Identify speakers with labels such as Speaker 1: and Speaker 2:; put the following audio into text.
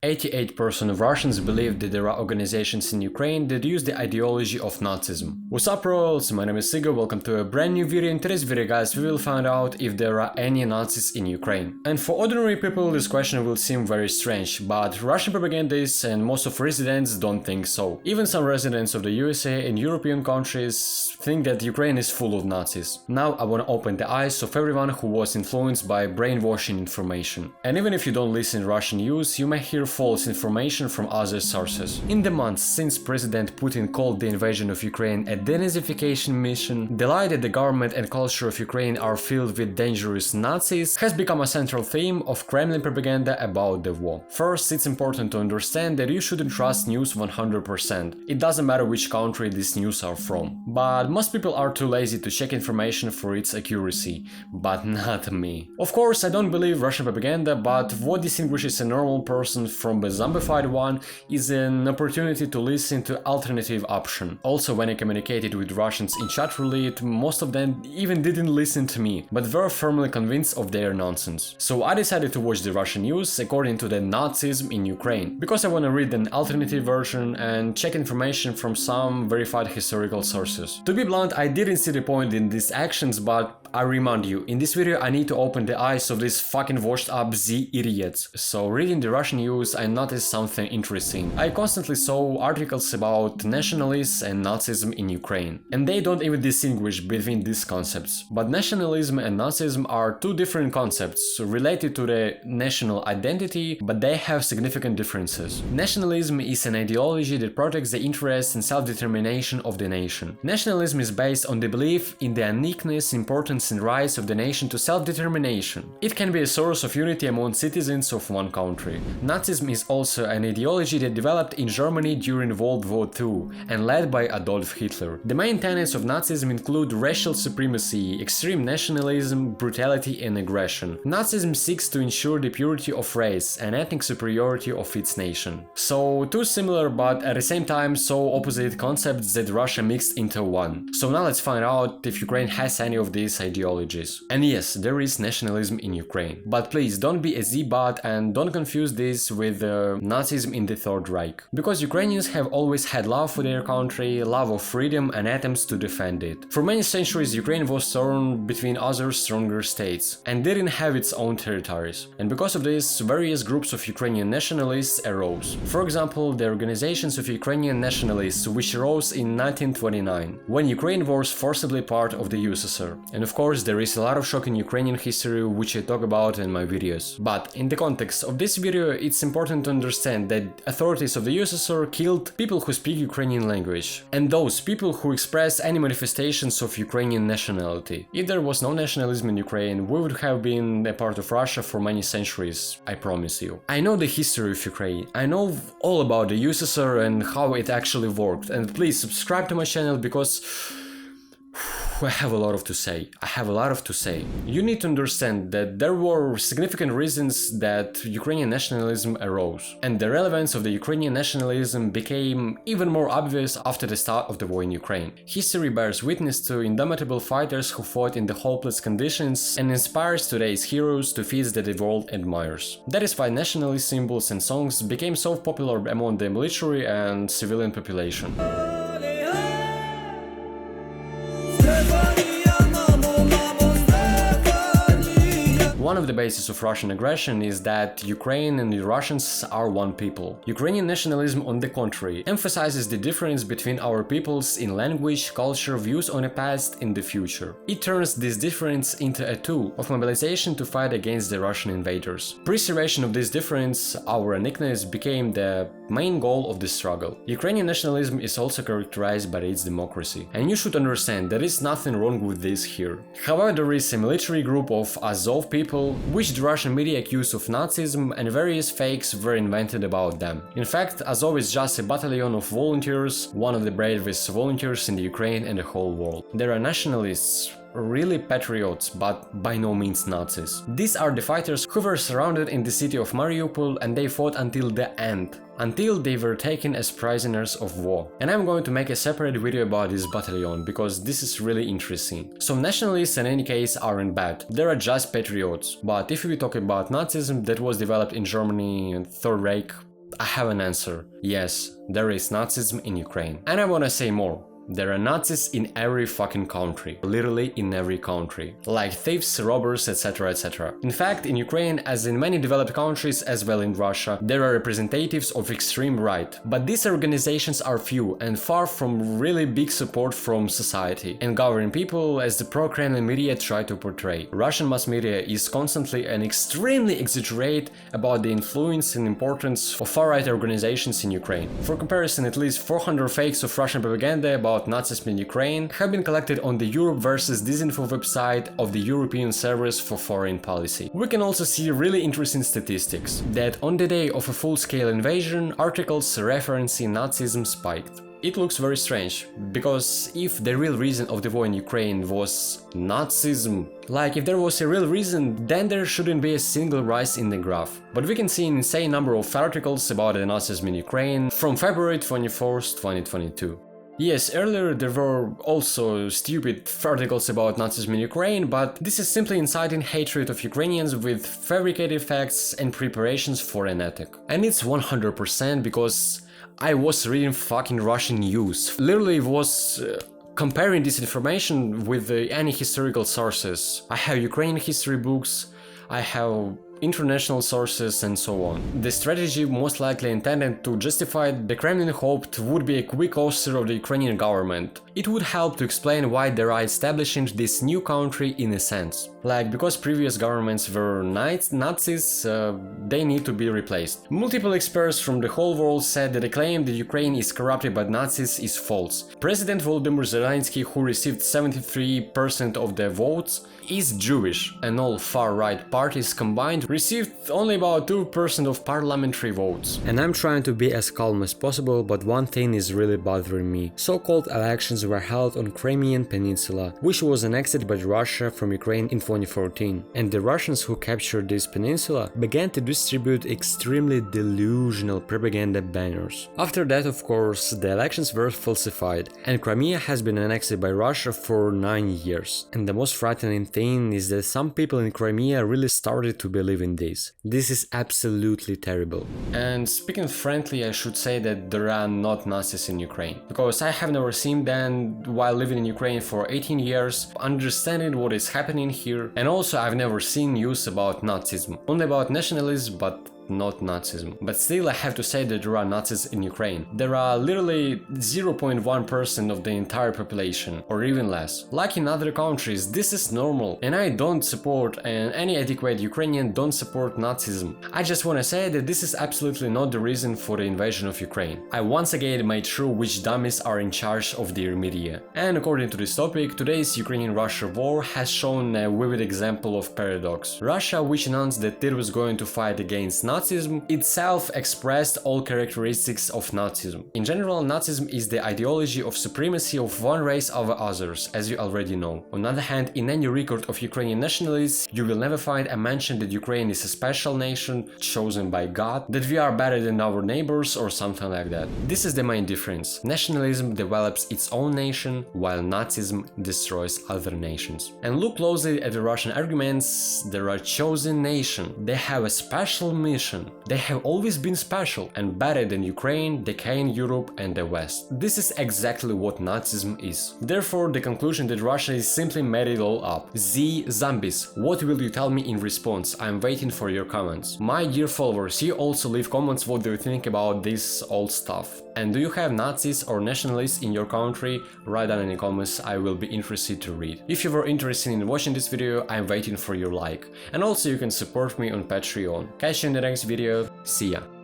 Speaker 1: 88% of Russians believe that there are organizations in Ukraine that use the ideology of Nazism. What's up, Royals? My name is Igor, welcome to a brand new video. In today's video, guys, we will find out if there are any Nazis in Ukraine. And for ordinary people, this question will seem very strange, but Russian propagandists and most of residents don't think so. Even some residents of the USA and European countries think that Ukraine is full of Nazis. Now I want to open the eyes of everyone who was influenced by brainwashing information. And even if you don't listen to Russian news, you may hear false information from other sources. In the months since President Putin called the invasion of Ukraine a denazification mission, the lie that the government and culture of Ukraine are filled with dangerous Nazis has become a central theme of Kremlin propaganda about the war. First, it's important to understand that you shouldn't trust news 100%. It doesn't matter which country these news are from. But most people are too lazy to check information for its accuracy. But not me. Of course, I don't believe Russian propaganda, but what distinguishes a normal person from the zombified one is an opportunity to listen to alternative option. Also, when I communicated with Russians in chat roulette, most of them even didn't listen to me, but were firmly convinced of their nonsense. So I decided to watch the Russian news according to the Nazism in Ukraine, because I want to read an alternative version and check information from some verified historical sources. To be blunt, I didn't see the point in these actions, but I remind you, in this video I need to open the eyes of these fucking washed up Z idiots. So reading the Russian news, I noticed something interesting. I constantly saw articles about nationalists and Nazism in Ukraine, and they don't even distinguish between these concepts. But nationalism and Nazism are two different concepts related to the national identity, but they have significant differences. Nationalism is an ideology that protects the interests and self-determination of the nation. Nationalism is based on the belief in the uniqueness, importance and rights of the nation to self-determination. It can be a source of unity among citizens of one country. Nazism is also an ideology that developed in Germany during World War II and led by Adolf Hitler. The main tenets of Nazism include racial supremacy, extreme nationalism, brutality and aggression. Nazism seeks to ensure the purity of race and ethnic superiority of its nation. So two similar but at the same time so opposite concepts that Russia mixed into one. So now let's find out if Ukraine has any of these ideologies. And yes, there is nationalism in Ukraine. But please don't be a Z-bot and don't confuse this with Nazism in the Third Reich. Because Ukrainians have always had love for their country, love of freedom and attempts to defend it. For many centuries Ukraine was torn between other stronger states and didn't have its own territories. And because of this, various groups of Ukrainian nationalists arose. For example, the organizations of Ukrainian nationalists which arose in 1929, when Ukraine was forcibly part of the USSR. And of course, there is a lot of shocking Ukrainian history which I talk about in my videos. But in the context of this video, it's important to understand that authorities of the USSR killed people who speak Ukrainian language, and those people who express any manifestations of Ukrainian nationality. If there was no nationalism in Ukraine, we would have been a part of Russia for many centuries, I promise you. I know the history of Ukraine, I know all about the USSR and how it actually worked, and please subscribe to my channel because I have a lot to say. You need to understand that there were significant reasons that Ukrainian nationalism arose, and the relevance of the Ukrainian nationalism became even more obvious after the start of the war in Ukraine. History bears witness to indomitable fighters who fought in the hopeless conditions and inspires today's heroes to feats that the world admires. That is why nationalist symbols and songs became so popular among the military and civilian population. One of the bases of Russian aggression is that Ukraine and the Russians are one people. Ukrainian nationalism, on the contrary, emphasizes the difference between our peoples in language, culture, views on the past and the future. It turns this difference into a tool of mobilization to fight against the Russian invaders. Preservation of this difference, our uniqueness, became the main goal of the struggle. Ukrainian nationalism is also characterized by its democracy, and you should understand there is nothing wrong with this here. However, there is a military group of Azov people which the Russian media accuse of Nazism, and various fakes were invented about them. In fact, Azov is just a battalion of volunteers, one of the bravest volunteers in the Ukraine and the whole world. There are nationalists, really patriots, but by no means Nazis. These are the fighters who were surrounded in the city of Mariupol, and they fought until the end, until they were taken as prisoners of war. And I'm going to make a separate video about this battalion, because this is really interesting. So nationalists in any case aren't bad, they are just patriots. But if we talk about Nazism that was developed in Germany and Third Reich, I have an answer. Yes, there is Nazism in Ukraine. And I wanna say more. There are Nazis in every fucking country, literally in every country, like thieves, robbers, etc, etc. In fact, in Ukraine, as in many developed countries as well in Russia, there are representatives of extreme right, but these organizations are few and far from really big support from society and governing people as the pro-Kremlin media try to portray. Russian mass media is constantly and extremely exaggerate about the influence and importance of far-right organizations in Ukraine. For comparison, at least 400 fakes of Russian propaganda about Nazism in Ukraine have been collected on the Europe versus Disinfo website of the European Service for Foreign Policy. We can also see really interesting statistics, that on the day of a full-scale invasion, articles referencing Nazism spiked. It looks very strange, because if the real reason of the war in Ukraine was Nazism, like if there was a real reason, then there shouldn't be a single rise in the graph. But we can see an insane number of articles about the Nazism in Ukraine from February 24th, 2022. Yes, earlier there were also stupid articles about Nazism in Ukraine, but this is simply inciting hatred of Ukrainians with fabricated facts and preparations for an attack. And it's 100% because I was reading fucking Russian news. Literally was comparing this information with any historical sources. I have Ukrainian history books, I have international sources and so on. The strategy most likely intended to justify the Kremlin hoped would be a quick ouster of the Ukrainian government. It would help to explain why they are establishing this new country in a sense. Like, because previous governments were Nazis, they need to be replaced. Multiple experts from the whole world said that the claim that Ukraine is corrupted by Nazis is false. President Volodymyr Zelensky, who received 73% of the votes, is Jewish, and all far-right parties combined received only about 2% of parliamentary votes. And I'm trying to be as calm as possible, but one thing is really bothering me. So-called elections were held on Crimean Peninsula, which was annexed by Russia from Ukraine in 2014. And the Russians who captured this peninsula began to distribute extremely delusional propaganda banners. After that, of course, the elections were falsified, and Crimea has been annexed by Russia for 9 years. And the most frightening thing is that some people in Crimea really started to believe in this. This is absolutely terrible. And speaking frankly, I should say that there are not Nazis in Ukraine, because I have never seen them while living in Ukraine for 18 years, understanding what is happening here, and also I've never seen news about Nazism, only about nationalism, but not Nazism. But still I have to say that there are Nazis in Ukraine. There are literally 0.1% of the entire population, or even less. Like in other countries, this is normal, and I don't support, and any adequate Ukrainian don't support Nazism. I just wanna say that this is absolutely not the reason for the invasion of Ukraine. I once again made sure which dummies are in charge of their media. And according to this topic, today's Ukrainian-Russia war has shown a vivid example of paradox. Russia, which announced that it was going to fight against Nazism, itself expressed all characteristics of Nazism. In general, Nazism is the ideology of supremacy of one race over others, as you already know. On the other hand, in any record of Ukrainian nationalists, you will never find a mention that Ukraine is a special nation chosen by God, that we are better than our neighbors or something like that. This is the main difference. Nationalism develops its own nation, while Nazism destroys other nations. And look closely at the Russian arguments. They are a chosen nation. They have a special mission. They have always been special and better than Ukraine, decaying Europe and the West. This is exactly what Nazism is. Therefore, the conclusion that Russia is simply made it all up. Zombies, what will you tell me in response? I'm waiting for your comments. My dear followers, you also leave comments what do you think about this old stuff. And do you have Nazis or nationalists in your country? Write down in the comments, I will be interested to read. If you were interested in watching this video, I'm waiting for your like. And also you can support me on Patreon. Catch you in the next video, see ya!